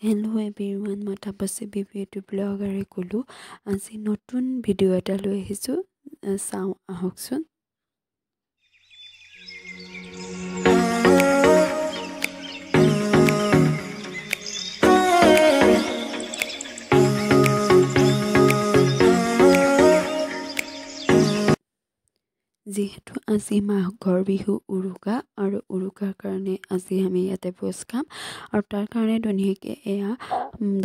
Hello everyone, মই তাপসী বিবিএটো ব্লগাৰে ক'লো। আজি নতুন ভিডিঅ' এটা লৈ আহিছোঁ, চাওঁ আহকচোন। যিহেতু আজি মাঘৰ বিহু উৰুকা আৰু উৰুকাৰ কাৰণে আজি আমি ইয়াতে ভোজ খাম আৰু তাৰ কাৰণে ধুনীয়াকৈ এয়া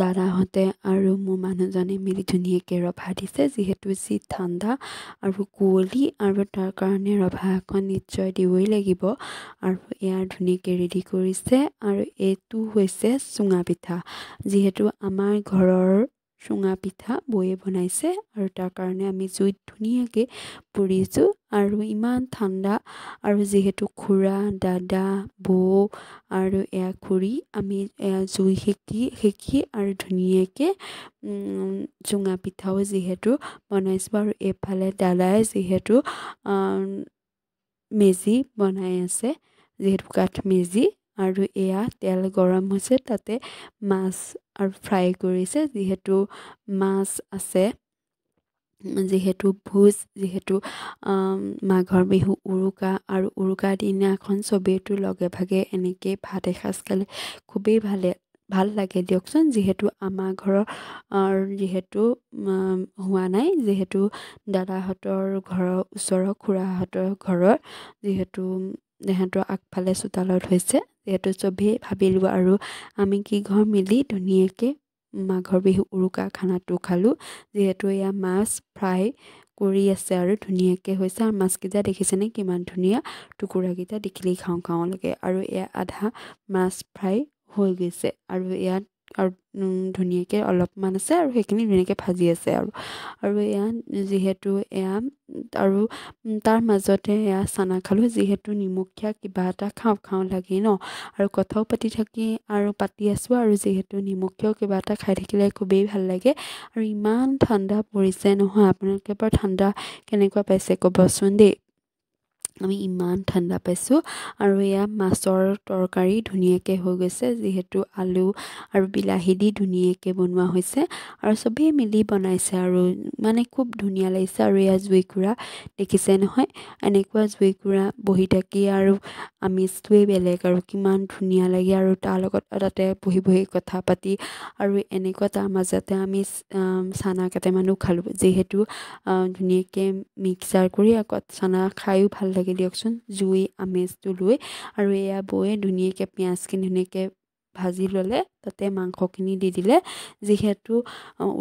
দাদাহঁতে আৰু মোৰ মানুহজনে মিলি ধুনীয়াকৈ ৰভা দিছে। যিহেতু যি ঠাণ্ডা আৰু কুঁৱলী আৰু তাৰ কাৰণে ৰভা এখন নিশ্চয় দিবই লাগিব আৰু এয়া ধুনীয়াকৈ ৰেডি কৰিছে। আৰু এইটো হৈছে চুঙা পিঠা, যিহেতু আমাৰ ঘৰৰ চুঙা পিঠা বৌয়ে বনাইছে আৰু তাৰ কাৰণে আমি জুইত ধুনীয়াকৈ পুৰিছোঁ। আৰু ইমান ঠাণ্ডা আৰু যিহেতু খুৰা দাদা বৌ আৰু এয়া খুৰী আমি এয়া জুই সেকি আৰু ধুনীয়াকৈ চুঙা পিঠাও যিহেতু বনাইছোঁ। আৰু এইফালে দাদাই যিহেতু মেজি বনাই আছে, যিহেতু কাঠ মেজি। আৰু এয়া তেল গৰম হৈছে, তাতে মাছ আৰু ফ্ৰাই কৰিছে। যিহেতু মাছ আছে, যিহেতু ভোজ, যিহেতু মাঘৰ বিহু উৰুকা আৰু উৰুকাৰ দিনাখন চবেইতো লগে ভাগে এনেকৈ ভাত এসাঁজ খালে খুবেই ভাল লাগে দিয়কচোন। যিহেতু আমাৰ ঘৰৰ যিহেতু হোৱা নাই, যিহেতু দাদাহঁতৰ ঘৰৰ ওচৰৰ খুৰাহঁতৰ ঘৰৰ যিহেতু তেহেঁতৰ আগফালে চোতালত হৈছে, যিহেতু চবেই ভাবিলোঁ আৰু আমি কি ঘৰ মিলি ধুনীয়াকৈ মাঘৰ বিহু উৰুকা খানাটো খালোঁ। যিহেতু এয়া মাছ ফ্ৰাই কৰি আছে আৰু ধুনীয়াকৈ হৈছে। আৰু মাছকেইটা দেখিছেনে কিমান ধুনীয়া, টুকুৰাকেইটা দেখিলেই খাওঁ খাওঁ লাগে। আৰু এয়া আধা মাছ ফ্ৰাই হৈ গৈছে আৰু ইয়াত আৰু ধুনীয়াকৈ অলপমান আছে আৰু সেইখিনি ধুনীয়াকৈ ভাজি আছে। আৰু এয়া যিহেতু এয়া আৰু তাৰ মাজতে এয়া চানা খালোঁ, যিহেতু নিমখীয়া কিবা এটা খাওঁ লাগে ন। আৰু কথাও পাতি আছোঁ আৰু যিহেতু নিমখীয়াও কিবা এটা খাই থাকিলে খুবেই ভাল লাগে। আৰু ইমান ঠাণ্ডা পৰিছে নহয়, আপোনালোকে বাৰু ঠাণ্ডা কেনেকুৱা পাইছে ক'বচোন দেই। আমি ইমান ঠাণ্ডা পাইছোঁ। আৰু এয়া মাছৰ তৰকাৰী ধুনীয়াকৈ হৈ গৈছে, যিহেতু আলু আৰু বিলাহী দি ধুনীয়াকৈ বনোৱা হৈছে আৰু চবেই মিলি বনাইছে আৰু মানে খুব ধুনীয়া লাগিছে। আৰু এয়া জুইকুৰা দেখিছে নহয়, এনেকুৱা জুইকুৰা বহি থাকি আৰু আমেজটোৱেই বেলেগ আৰু কিমান ধুনীয়া লাগে। আৰু তাৰ লগত তাতে বহি কথা পাতি আৰু এনেকুৱা তাৰ মাজতে আমি চানা কেইটামানো খালোঁ, যিহেতু ধুনীয়াকৈ মিক্সাৰ কৰি আকৌ চানা খায়ো ভাল লাগে দিয়কচোন, জুই আমেজটো লৈ। আৰু এয়া বৌয়ে ধুনীয়াকৈ পিঁয়াজখিনি ধুনীয়াকৈ ভাজি ল'লে, তাতে মাংসখিনি দি দিলে। যিহেতু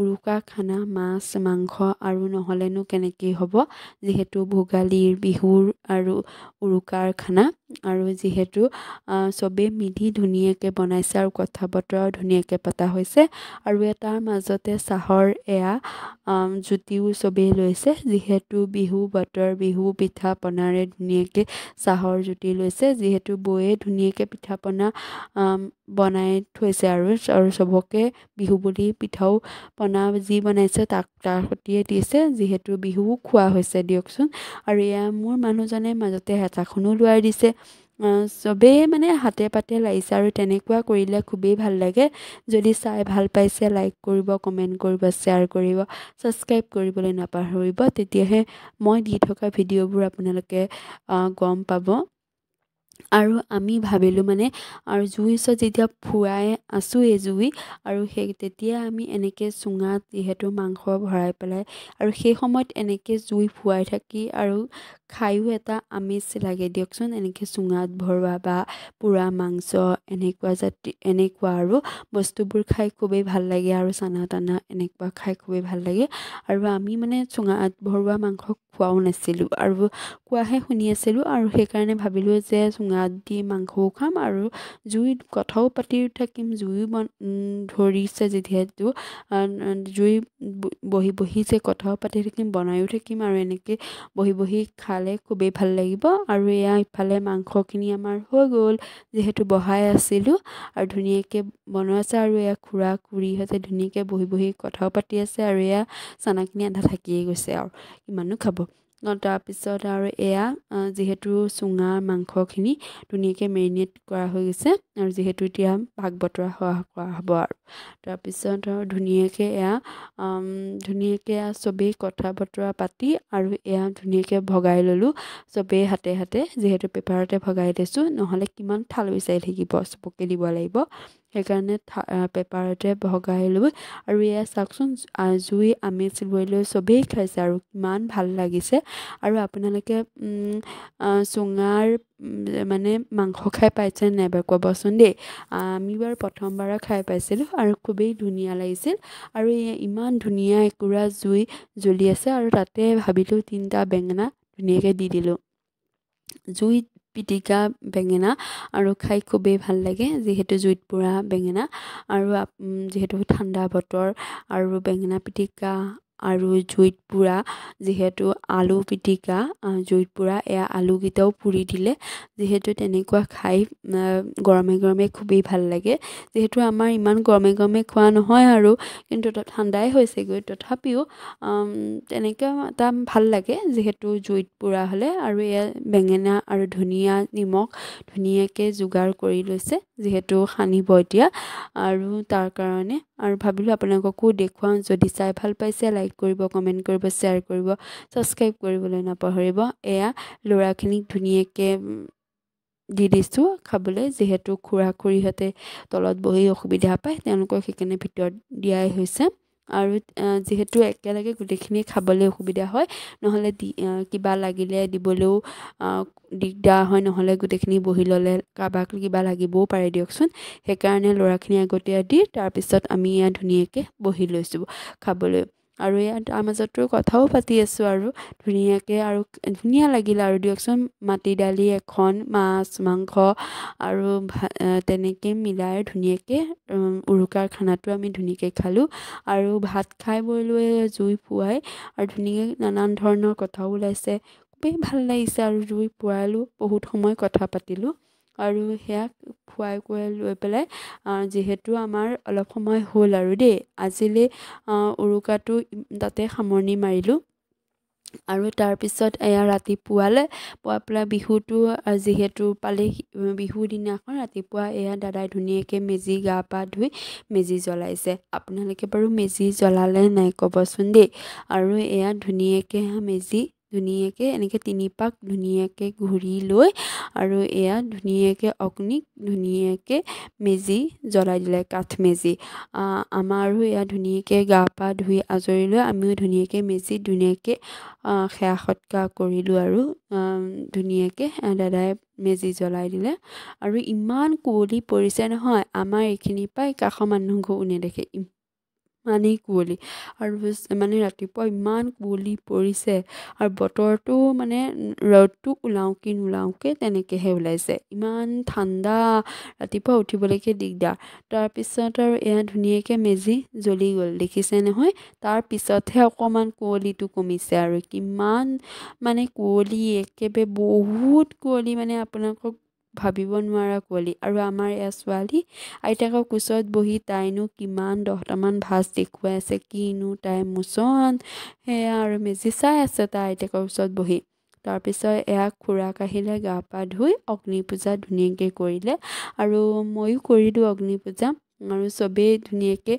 উৰুকা খানা মাছ মাংস আৰু নহ'লেনো কেনেকৈ হ'ব, যিহেতু ভোগালীৰ বিহুৰ আৰু উৰুকাৰ খানা। আৰু যিহেতু চবেই মিলি ধুনীয়াকৈ বনাইছে আৰু কথা বতৰাও ধুনীয়াকৈ পতা হৈছে। আৰু তাৰ মাজতে চাহৰ এয়া জুতিও চবেই লৈছে, যিহেতু বিহু বতৰ, বিহু পিঠা পনাৰে ধুনীয়াকৈ চাহৰ জুতি লৈছে। যিহেতু বৌয়ে ধুনীয়াকৈ পিঠা পনা বনাই থৈছে আৰু চবকে বিহু বুলি পিঠাও পনা যি বনাইছে তাৰ সৈতে দিছে, যিহেতু বিহুও খোৱা হৈছে দিয়কচোন। আৰু এয়া মোৰ মানুহজনে মাজতে হেতাখনো লোৱাই দিছে। চবেই মানে হাতে পাতে লাগিছে আৰু তেনেকুৱা কৰিলে খুবেই ভাল লাগে। যদি চাই ভাল পাইছে লাইক কৰিব, কমেণ্ট কৰিব, শ্বেয়াৰ কৰিব, ছাবস্ক্ৰাইব কৰিবলৈ নাপাহৰিব, তেতিয়াহে মই দি থকা ভিডিঅ'বোৰ আপোনালোকে গম পাব। আৰু আমি ভাবিলোঁ মানে আৰু জুই ওচৰত যেতিয়া ফুৱাই আছোঁ এই জুই, আৰু তেতিয়া আমি এনেকৈ চুঙাত যিহেতু মাংস ভৰাই পেলাই আৰু সেই সময়ত এনেকৈ জুই ফুৱাই থাকি আৰু খায়ো এটা আমেজ লাগে দিয়কচোন। এনেকৈ চুঙাত ভৰোৱা বা পোৰা মাংস এনেকুৱা আৰু বস্তুবোৰ খাই খুবেই ভাল লাগে। আৰু চানা তানা এনেকুৱা খাই খুবেই ভাল লাগে। আৰু আমি মানে চুঙাত ভৰোৱা মাংস খোৱাও নাছিলোঁ আৰু কোৱাহে শুনি আছিলোঁ, আৰু সেইকাৰণে ভাবিলোঁ যে চুঙাত দি মাংসও খাম আৰু জুইত কথাও পাতি থাকিম। জুইও ধৰিছে যিহেতু জুই বহি যে কথাও পাতি থাকিম, বনায়ো থাকিম, আৰু এনেকৈ বহি খালে খুবেই ভাল লাগিব। আৰু এয়া ইফালে মাংসখিনি আমাৰ হৈ গ'ল, যিহেতু বহাই আছিলোঁ আৰু ধুনীয়াকৈ বনোৱা আছে। আৰু এয়া খুৰা খুৰীহঁতে ধুনীয়াকৈ বহি কথাও পাতি আছে। আৰু এয়া চানাখিনি আধা থাকিয়ে গৈছে আৰু কিমাননো খাব। তাৰপিছত আৰু এয়া যিহেতু চুঙাৰ মাংসখিনি ধুনীয়াকৈ মেৰিনেট কৰা হৈ গৈছে আৰু যিহেতু এতিয়া ভাগ বতৰা কৰা হ'ব আৰু তাৰপিছত আৰু ধুনীয়াকৈ চবেই কথা বতৰা পাতি আৰু এয়া ধুনীয়াকৈ ভগাই ল'লোঁ চবেই হাতে হাতে যিহেতু পেপাৰতে ভগাই লৈছোঁ নহ'লে কিমান থাল বিচাৰি থাকিব চবকে দিব লাগিব সেইকাৰণে পেপাৰতে ভগাই লৈ আৰু এয়া চাওকচোন জুই আমেজ লৈ লৈ চবেই খাইছে আৰু কিমান ভাল লাগিছে আৰু আপোনালোকে চুঙাৰ মানে মাংস খাই পাইছে নাই বাৰু ক'বচোন দেই আমি বাৰু প্ৰথমবাৰ খাই পাইছিলোঁ আৰু খুবেই ধুনীয়া লাগিছিল আৰু ইমান ধুনীয়া একুৰা জুই জ্বলি আছে আৰু তাতে ভাবিলোঁ 3টা বেঙেনা ধুনীয়াকৈ দি দিলোঁ জুইত পিটিকা বেঙেনা আৰু খাই খুবেই ভাল লাগে যিহেতু জুইত পোৰা বেঙেনা আৰু যিহেতু ঠাণ্ডা বতৰ আৰু বেঙেনা পিটিকা আৰু জুইত পোৰা যিহেতু আলু পিটিকা জুইত পোৰা এয়া আলুকেইটাও পুৰি দিলে যিহেতু তেনেকুৱা খাই গৰমে গৰমে খুবেই ভাল লাগে যিহেতু আমাৰ ইমান গৰমে গৰমে খোৱা নহয় আৰু কিন্তু ঠাণ্ডাই হৈছেগৈ তথাপিও তেনেকৈ এটা ভাল লাগে যিহেতু জুইত পোৰা হ'লে আৰু এয়া বেঙেনা আৰু ধনিয়া নিমখ ধুনীয়াকৈ যোগাৰ কৰি লৈছে যিহেতু সানিব এতিয়া আৰু তাৰ কাৰণে আৰু ভাবিলোঁ আপোনালোককো দেখুৱাওঁ যদি চাই ভাল পাইছে লাইক কৰিব কমেণ্ট কৰিব শ্বেয়াৰ কৰিব ছাবস্ক্ৰাইব কৰিবলৈ নাপাহৰিব এয়া ল'ৰাখিনিক ধুনীয়াকৈ দি দিছোঁ খাবলৈ যিহেতু খুৰা খুৰীহঁতে তলত বহি অসুবিধা পায় তেওঁলোকক সেইকাৰণে ভিতৰত দিয়াই হৈছে আৰু যিহেতু একেলগে গোটেইখিনি খাবলৈ অসুবিধা হয় নহ'লে কিবা লাগিলে দিবলৈও দিগদাৰ হয় নহ'লে গোটেইখিনি বহি ল'লে কাৰোবাক কিবা লাগিবও পাৰে দিয়কচোন সেইকাৰণে ল'ৰাখিনি আগতীয়া দি তাৰপিছত আমি ইয়াত ধুনীয়াকৈ বহি লৈছোঁ খাবলৈ আৰু ইয়াত তাৰ মাজতো কথাও পাতি আছোঁ আৰু ধুনীয়াকৈ আৰু ধুনীয়া লাগিলে আৰু দিয়কচোন মাটি দালি এখন মাছ মাংস আৰু তেনেকৈ মিলাই ধুনীয়াকৈ উৰুকাৰ খানাটো আমি ধুনীয়াকৈ খালোঁ আৰু ভাত খাই বৈ লৈ জুই ফুৱাই আৰু ধুনীয়াকৈ নানান ধৰণৰ কথাও ওলাইছে খুবেই ভাল লাগিছে আৰু জুই ফুৱালোঁ বহুত সময় কথা পাতিলোঁ আৰু সেয়া খুৱাই লৈ পেলাই যিহেতু আমাৰ অলপ সময় হ'ল আৰু দেই আজিলৈ উৰুকাটো তাতে সামৰণি মাৰিলোঁ আৰু তাৰপিছত এয়া ৰাতিপুৱালৈ পুৱা পেলাই বিহুটো যিহেতু পালেহি বিহুৰ দিনাখন ৰাতিপুৱা এয়া দাদাই ধুনীয়াকৈ মেজি গা পা ধুই মেজি জ্বলাইছে আপোনালোকে বাৰু মেজি জ্বলালে নাই ক'বচোন দেই আৰু এয়া ধুনীয়াকৈ মেজি ধুনীয়াকৈ এনেকৈ 3 পাক ধুনীয়াকৈ ঘূৰি লৈ আৰু এয়া ধুনীয়াকৈ অগ্নিক ধুনীয়াকৈ মেজি জ্বলাই দিলে কাঠ মেজি আমাৰো এয়া ধুনীয়াকৈ গা পা ধুই আজৰি লৈ আমিও ধুনীয়াকৈ মেজিত ধুনীয়াকৈ সেৱা সৎকাৰ কৰিলোঁ আৰু ধুনীয়াকৈ দাদাই মেজি জ্বলাই দিলে আৰু ইমান কুঁৱলী পৰিছে নহয় আমাৰ এইখিনিৰ পৰাই কাষৰ মানুহ ঘৰো নেদেখে ইমানেই কুঁৱলী আৰু মানে ৰাতিপুৱা ইমান কুঁৱলী পৰিছে আৰু বতৰটো মানে ৰ'দটো ওলাওঁ কি নোলাওঁকৈ তেনেকৈহে ওলাইছে ইমান ঠাণ্ডা ৰাতিপুৱা উঠিবলৈকে দিগদাৰ তাৰপিছত আৰু এয়া ধুনীয়াকৈ মেজি জ্বলি গ'ল দেখিছে নহয় তাৰপিছতহে অকণমান কুঁৱলীটো কমিছে আৰু কিমান মানে কুঁৱলী একেবাৰে বহুত কুঁৱলী মানে আপোনালোকক ভাবিব নোৱাৰা কুঁৱলী আৰু আমাৰ এয়া ছোৱালী আইতাকৰ কোচত বহি তাইনো কিমান 10টামান ভাজ দেখুৱাই আছে কিনো তাই মোচন সেয়া আৰু মেজি চাই আছে তাই আইতাকৰ ওচৰত বহি তাৰপিছত এয়া খুৰাক আহিলে গা পা ধুই অগ্নি পূজা ধুনীয়াকৈ কৰিলে আৰু ময়ো কৰিলোঁ অগ্নি পূজা আৰু চবেই ধুনীয়াকৈ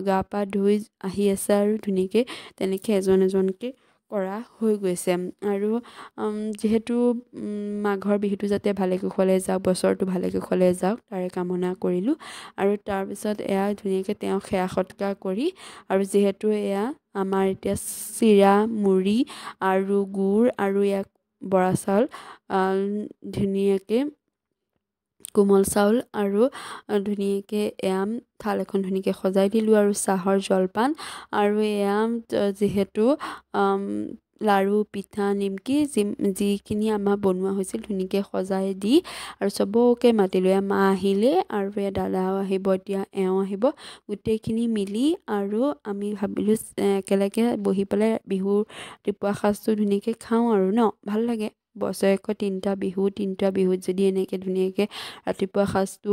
গা পা ধুই আহি আছে আৰু ধুনীয়াকৈ তেনেকৈ এজন এজনকৈ কৰা হৈ গৈছে আৰু যিহেতু মাঘৰ বিহুটো যাতে ভালে কুশলে যাওক বছৰটো ভালে কুশলে যাওক তাৰে কামনা কৰিলোঁ আৰু তাৰপিছত এয়া ধুনীয়াকৈ তেওঁ সেৱা সৎকাৰ কৰি আৰু যিহেতু এয়া আমাৰ এতিয়া চিৰা মুড়ি আৰু গুড় আৰু ইয়াক বৰা চাউল ধুনীয়াকৈ কোমল চাউল আৰু ধুনীয়াকৈ এয়া থাল এখন ধুনীয়াকৈ সজাই দিলোঁ আৰু চাহৰ জলপান আৰু এয়া যিহেতু লাড়ু পিঠা নিমকি যিখিনি আমাৰ বনোৱা হৈছিল ধুনীয়াকৈ সজাই দি আৰু চবকে মাতিলোঁ মা আহিলে আৰু দাদাও আহিব এতিয়া এওঁ আহিব গোটেইখিনি মিলি আৰু আমি ভাবিলোঁ একেলগে বহি পেলাই বিহুৰ ৰাতিপুৱা সাঁজটো ধুনীয়াকৈ খাওঁ আৰু ন ভাল লাগে বছৰেকত 3টা বিহুত যদি এনেকৈ ধুনীয়াকৈ ৰাতিপুৱা সাঁজটো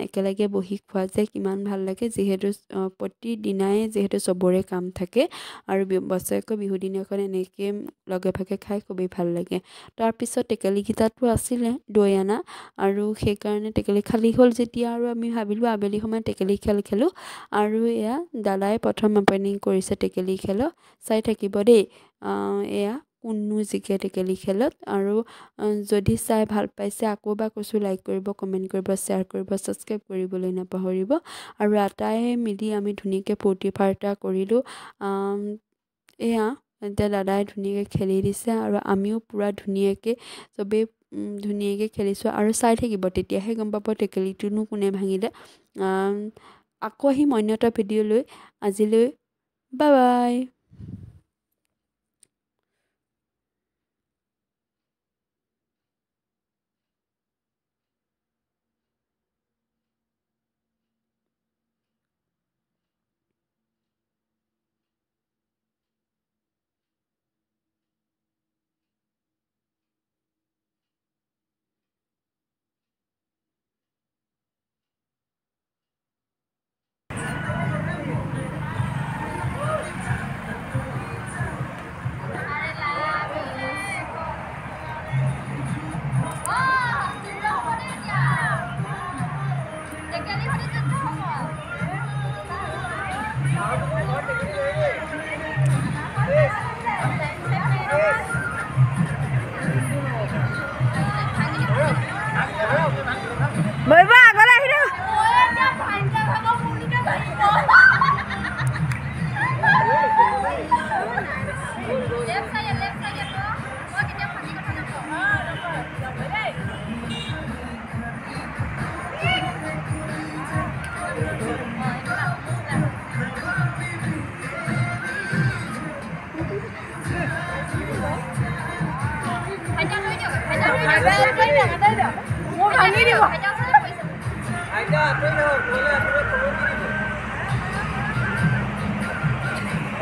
একেলগে বহি খোৱা যায় কিমান ভাল লাগে যিহেতু প্ৰতিদিনাই যিহেতু চবৰে কাম থাকে আৰু বছৰেকৰ বিহু দিনাখন এনেকৈ লগে ভাগে খাই খুবেই ভাল লাগে তাৰপিছত টেকেলিকেইটাতো আছিলে দৈ আনা আৰু সেইকাৰণে টেকেলি খালী হ'ল যেতিয়া আৰু আমি ভাবিলোঁ আবেলি সময়ত টেকেলি খেল খেলোঁ আৰু এয়া দাদাই প্ৰথম অপেনিং কৰিছে টেকেলি খেলত চাই থাকিব দেই এয়া কোননো জিকে টেকেলি খেলত আৰু যদি চাই ভাল পাইছে আকৌ বা কৈছোঁ লাইক কৰিব কমেণ্ট কৰিব শ্বেয়াৰ কৰিব ছাবস্ক্ৰাইব কৰিবলৈ নাপাহৰিব আৰু আটাই মিলি আমি ধুনীয়াকৈ ফূৰ্তি ফাৰ্তা কৰিলোঁ এয়া এতিয়া দাদাই ধুনীয়াকৈ খেলি দিছে আৰু আমিও পূৰা ধুনীয়াকৈ চবেই ধুনীয়াকৈ খেলিছোঁ আৰু চাই থাকিব তেতিয়াহে গম পাব টেকেলিটোনো কোনে ভাঙিলে আকৌ আহিম অন্য এটা ভিডিঅ' লৈ আজিলৈ বাই বাই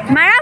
Marah